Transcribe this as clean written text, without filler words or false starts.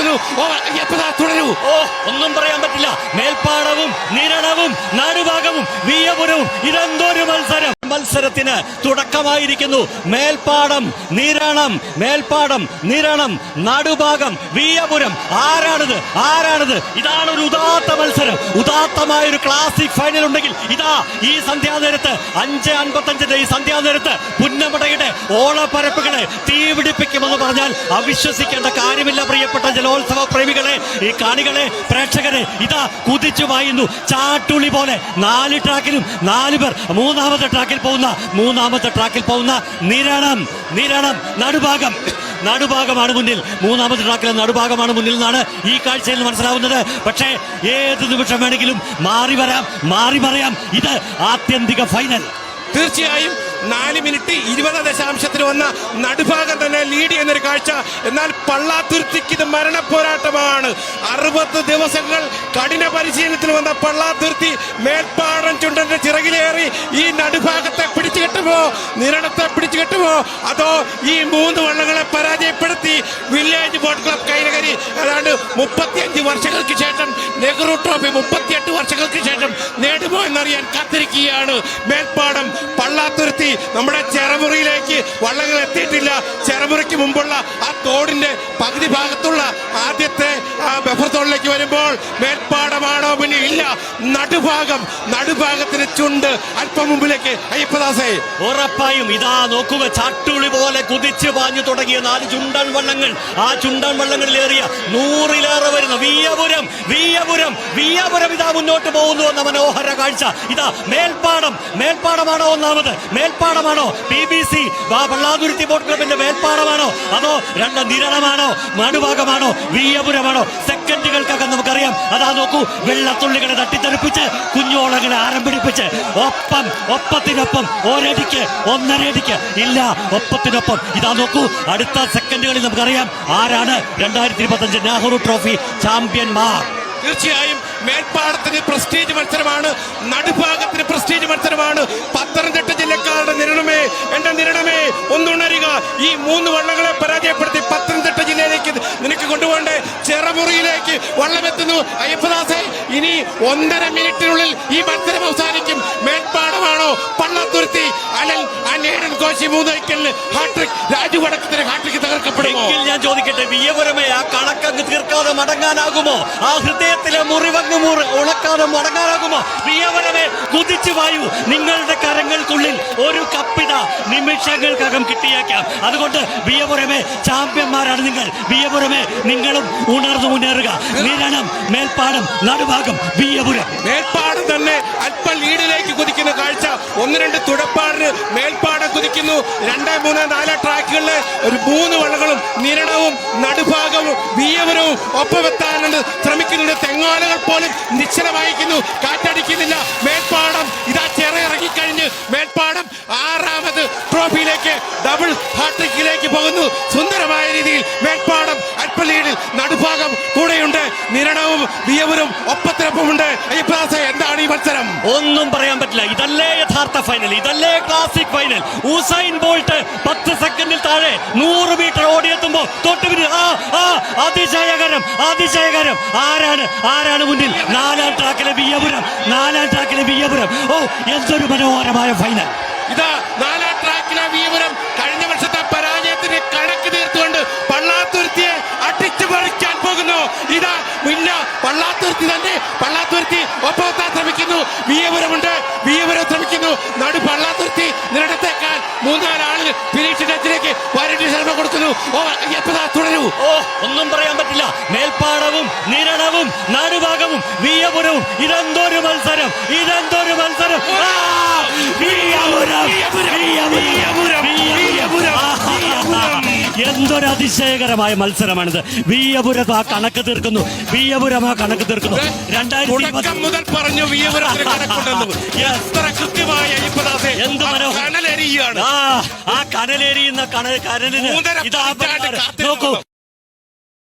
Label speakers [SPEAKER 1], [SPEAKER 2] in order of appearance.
[SPEAKER 1] കൊടുക്കുന്നു. തുടരൂ.
[SPEAKER 2] ഒന്നും പറയാൻ പറ്റില്ല. മേൽപ്പാടവും നിരണവും നാടുഭാഗവും വീയപുരവും ഇതെന്തൊരു മത്സരത്തിന് തുടക്കമായിരിക്കുന്നു. മേൽപ്പാടം നിരണം നടുഭാഗം വീയപുരം. ആരാണിത്? ഇതാണ് ഒരു ഉദാത്തമായ ഒരു ക്ലാസിക് ഫൈനൽ ഉണ്ടെങ്കിൽ ഇതാ ഈ സന്ധ്യാനേരത്ത് 5:55 ഈ സന്ധ്യാനേരത്ത് പുന്നമടയുടെ ഓളപ്പരപ്പുകളെ തീപിടിപ്പിക്കുമെന്ന് പറഞ്ഞാൽ അവിശ്വസിക്കേണ്ട കാര്യമില്ല. പ്രിയപ്പെട്ട ജലോത്സവ പ്രേമികളെ, ഈ കാണികളെ, പ്രേക്ഷകരെ, ഇതാ കുതിച്ചു പായുന്നു ചാട്ടുളി പോലെ 4 ട്രാക്കിലും 4 പേർ. മൂന്നാമത്തെ ട്രാക്കിൽ പോകുന്ന നിരണം നടുഭാഗമാണ് മുന്നിൽ. മൂന്നാമത്തെ ട്രാക്കിലെ നടുഭാഗമാണ് മുന്നിൽ നിന്നാണ് ഈ കാഴ്ചയിൽ മനസ്സിലാവുന്നത്. പക്ഷേ ഏത് നിമിഷം വേണമെങ്കിലും മാറി മറിയാം. ഇത് ആത്യന്തിക ഫൈനൽ.
[SPEAKER 1] തീർച്ചയായും 4 മിനിറ്റ് 20 വന്ന നടുഭാഗം തന്നെ ലീഡ് ചെയ്യുന്നൊരു കാഴ്ച. എന്നാൽ പള്ളാത്തുരുത്തിക്ക് ഇത് മരണ പോരാട്ടമാണ്. 60 ദിവസങ്ങൾ കഠിന പരിശീലനത്തിൽ വന്ന പള്ളാത്തുരുത്തി മേൽപ്പാടം ചുണ്ടന്റെ ചിറകിലേറി ഈ നടുഭാഗത്തെ പിടിച്ചു കെട്ടുമോ, നിരണത്തെ പിടിച്ചു കെട്ടുമോ, അതോ ഈ 3 വള്ളങ്ങളെ പരാജയപ്പെടുത്തി വില്ലേജ് ബോട്ട് ക്ലബ് കൈനകരി ഏതാണ്ട് 35 വർഷങ്ങൾക്ക് ശേഷം നെഹ്റു ട്രോഫി 38 വർഷങ്ങൾക്ക് ശേഷം നേടുമോ എന്നറിയാൻ കാത്തിരിക്കുകയാണ്. മേൽപ്പാടം പള്ളാത്തുരുത്തി നമ്മുടെ ചെറമുറിയിലേക്ക് വള്ളങ്ങൾ എത്തിയിട്ടില്ല. ചെറമുറിക്ക് മുമ്പുള്ള ആ തോടിന്റെ പകുതി ഭാഗത്തുള്ള ആദ്യത്തെ ആ ബഫർ തോടിലേക്ക് വരുമ്പോൾ മേൽപ്പാടമാണോ മുന്നിൽ? ഇല്ല, നടുഭാഗത്തിന് ചുണ്ട് അല്പം മുമ്പിലേക്ക്. അയ്യപ്പദാസേ,
[SPEAKER 2] ഉറപ്പായും ഇതാ നോക്കുക, ചാട്ടുളി പോലെ കുതിച്ചു പാഞ്ഞു തുടങ്ങിയ 4 ചുണ്ടൻ വള്ളങ്ങൾ. ആ ചുണ്ടൻ വള്ളങ്ങളിലേറിയ 100-ലേറെ വരുന്ന വീയപുരം ഇതാ മുന്നോട്ട് പോകുന്നു എന്ന മനോഹര കാഴ്ച. ഇതാ മേൽപ്പാടമാണോ ഒന്നാമത്? മേൽപ്പാടമാണോ PBC പള്ളാതുരുത്തി ബോട്ട് ക്ലബിന്റെ മേൽപ്പാടമാണോ, അതോ നിരണമാണോ, നടുഭാഗമാണോ, വീയപുരമാണോ? സെക്കൻഡുകൾക്കകം നമുക്കറിയാം. അതാ നോക്കൂ, വെള്ളത്തുള്ളികളെ തട്ടിത്തെറിപ്പിച്ച് കുഞ്ഞോളങ്ങളെ ആരംഭിടിപ്പിച്ച് ഒപ്പത്തിനൊപ്പം ഒരടിക്ക് 1.5 ഇല്ല, ഒപ്പത്തിനൊപ്പം. ഇതാ നോക്കൂ, അടുത്ത സെക്കൻഡുകളിൽ നമുക്കറിയാം ആരാണ് 2025 നെഹ്റു ട്രോഫി ചാമ്പ്യന്മാർ.
[SPEAKER 1] തീർച്ചയായും മേൽപ്പാടത്തിന് പ്രസ്റ്റീജ് മത്സരമാണ്, നടുഭാഗത്തിന് പ്രസ്റ്റീജ് മത്സരമാണ്. പത്തനംതിട്ട ജില്ലക്കാരുടെ നിരണമേ ഒന്നുണരുക. ഈ 3 വള്ളങ്ങളെ പരാജയപ്പെടുത്തി പത്തനംതിട്ട ജില്ലയിലേക്ക് നിനക്ക് കൊണ്ടുപോകണ്ടേ? ചെറമുറിയിലേക്ക് വള്ളമെത്തുന്നു. അയ്യപ്പദാസേ, ഇനി 1.5 മിനിറ്റിനുള്ളിൽ ഈ മത്സരം അവസാനിക്കും. മേൽപ്പാടമാണോ പള്ളാത്തുരുത്തി? കോശി 3 വൈക്കലിന് ഹാട്രിക്, രാജു വടക്കത്തിന് ഹാട്രിക് തകർക്കപ്പെടുമോ?
[SPEAKER 2] ഞാൻ ചോദിക്കട്ടെ, വീയപുരമേ ആ കണക്കങ്ങ് തീർക്കാതെ മടങ്ങാനാകുമോ? ആ ഹൃദയത്തിലെ മുറിവങ്ങ് ഉണക്കാതെ മടങ്ങാനാകുമോ? വീയപുരമേ, കുതിച്ചു വായു. നിങ്ങളുടെ കരങ്ങൾക്കുള്ളിൽ ഒരു കപ്പിത നിമിഷങ്ങൾക്കകം കിട്ടിയേക്കാം. അതുകൊണ്ട് വീയപുരമേ, ചാമ്പ്യന്മാരാണ് നിങ്ങൾ. വീയപുരമേ, നിങ്ങളും ഉണർന്നു മുന്നേറുക. നിരണം, മേൽപ്പാടം, നടുഭാഗം, വീയപുരം.
[SPEAKER 1] മേൽപ്പാടം തന്നെ അല്പം ലീഡിലേക്ക് കുതിക്കുന്ന കാഴ്ച. 1-2 തുടപ്പാടിന് മേൽപ്പാടം കുതിക്കുന്നു. 2, 3, 4 ട്രാക്കുകളിലെ 3 വള്ളങ്ങളും നിരണവും നടുഭാഗവും വീയപുരവും ഒപ്പമെത്താനുണ്ട് ശ്രമിക്കുന്നുണ്ട്. തെങ്ങോലകൾ പോലും നിശ്ചലമായിരിക്കുന്നു, കാറ്റടിക്കുന്നില്ല. മേൽപ്പാടം ഇതാ ഇറങ്ങിക്കഴിഞ്ഞ് മേൽപ്പാടം 6ാമത് ട്രോഫിയിലേക്ക്, ഡബിൾ ഹാട്രിക്കിലേക്ക് പോകുന്നു. സുന്ദരമായ രീതിയിൽ മേൽപ്പാടം അല്പ ലീഡിൽ, നടുഭാഗം കൂടെയുണ്ട്. നിരണവും വീയപുരവും ഒപ്പത്തിനൊപ്പമുണ്ട്. അയ്യപ്പദാസ, എന്താണ് ഈ മത്സരം?
[SPEAKER 2] ഒന്നും പറയാൻ പറ്റില്ല. ഇതല്ലേ യഥാർത്ഥ ഫൈനൽ, ഇതല്ലേ ക്ലാസിക് ഫൈനൽ. ഉസൈൻ ബോൾട്ട് 10 സെക്കൻഡിൽ താഴെ 100 മീറ്റർ ഓടിയെത്തുമ്പോ തൊട്ടുപിന്നിൽ അതിശയകരം. ആരാണ് മുന്നിൽ? 4ാം ട്രാക്കിലെ വീയപുരം. ഓ, എന്തൊരു മനോഹരമായ ഫൈനൽ.
[SPEAKER 1] ഇതാ 4ാം ട്രാക്കിലെ വീയപുരം കഴിഞ്ഞ വർഷത്തെ പരാജയത്തിന് കണക്ക് തീർത്തുകൊണ്ട് പള്ളാത്തുരുത്തിയെ അടിച്ചു പറിക്കാൻ പോകുന്നു. ഇതാ പള്ളാത്തുരുത്തി ഒപ്പമെത്താൻ ശ്രമിക്കുന്നു. വീയപുരം ശ്രമിക്കുന്നു. പള്ളാത്തുരുത്തി നിരടത്തേക്കാൾ 3-4 ആളുകൾ ഫിനിഷ് ടച്ചിലേക്ക് ശർമ്മ കൊടുക്കുന്നു. തുടരൂ.
[SPEAKER 2] ഒന്നും പറയാൻ പറ്റില്ല. മേൽപ്പാടവും നിരണവും നടുഭാഗവും വീയപുരവും ഇതെന്തൊരു മത്സരം. എന്തൊരു അതിശയകരമായ മത്സരമാണിത്. വീയപുരം ആ കണക്ക് തീർക്കുന്നു.
[SPEAKER 1] 2020 മുതൽ പറഞ്ഞു വീയപുരത്തിന് കണക്കുണ്ടെന്ന്. എത്ര കൃത്യമായ എന്ത് മനോഹരം. ആ കനലെരിയുന്ന കനലിന് നോക്കൂ,